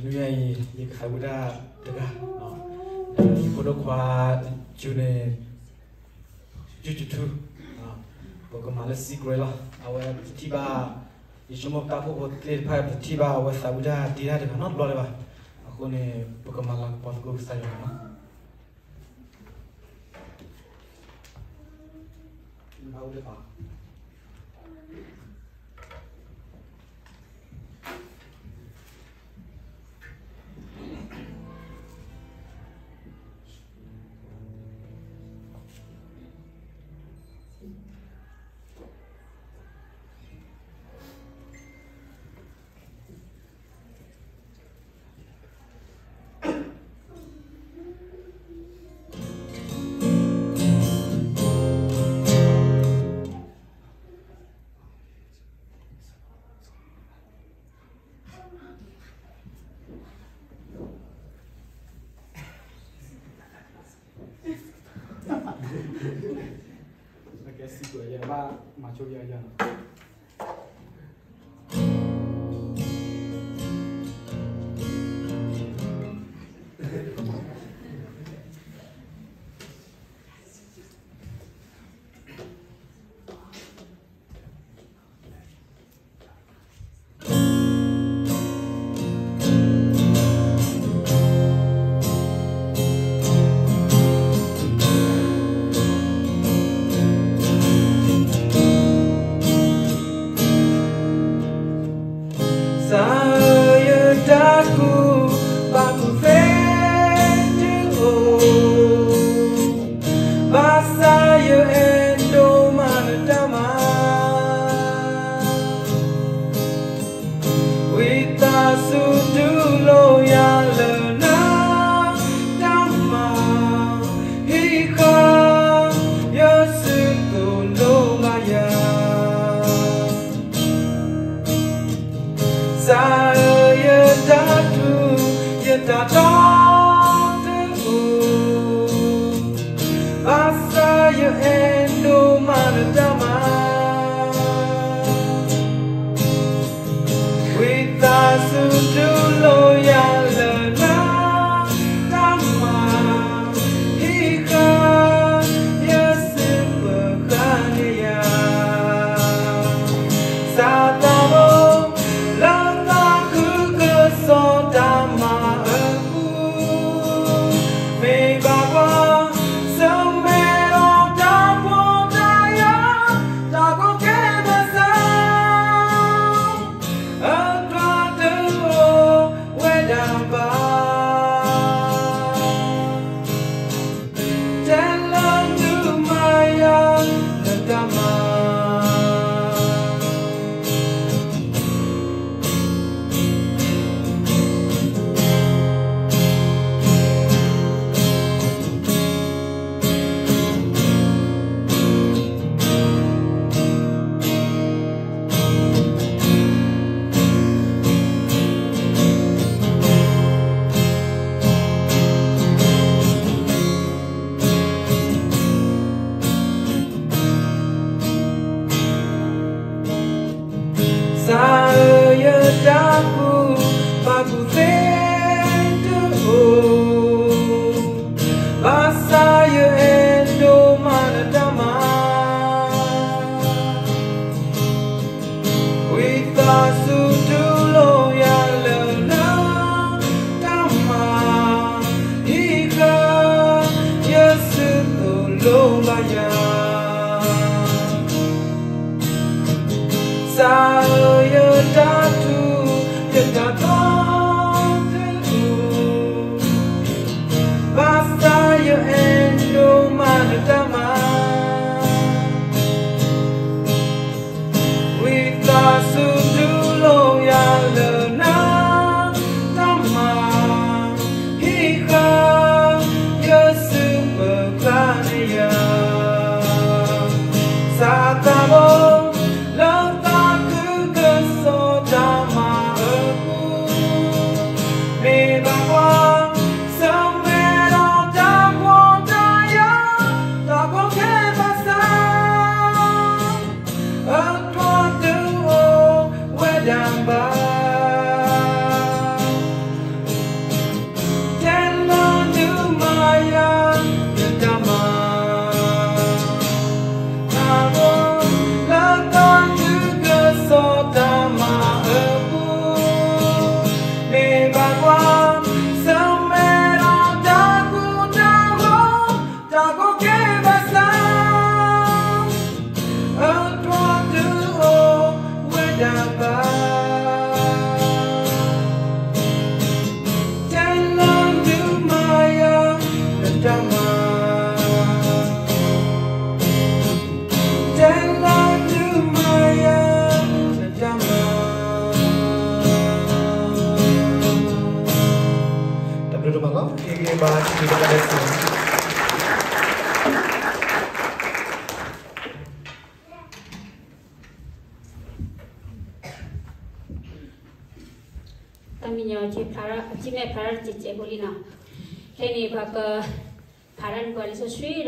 nuai ye khabuda daga ni podokwa june jujutu pokemala sigrela awa tiba isomok tapo hotel pa tiba awa sabuda tira de not lole ba aku ne pokemala pongo style no mau de pa Siku aja, apa maco aja. Saya daku baku fetu bahasa yo endo manadama wita sudulo ya lena dama hika yo sudulo maya saya datu ya datu asa ya endo manadama wita sudulo ya lena dama hika ya sebekanya satamo Sodama aku me bawa semero dapo daya lagu kebasam adwa tuo wedamba jalan lumayan nedama Saya daku baku fetu bahasa yo endo manadama wita sudulo ya lena dama hika ya sudulo maya saya datu ya datu bahasa yo endo manadama wita sudulo ya lena dama hika ya sebekanya satamo Love kami nyawa cime para cice bolina. Kini baka paran kuali sesuai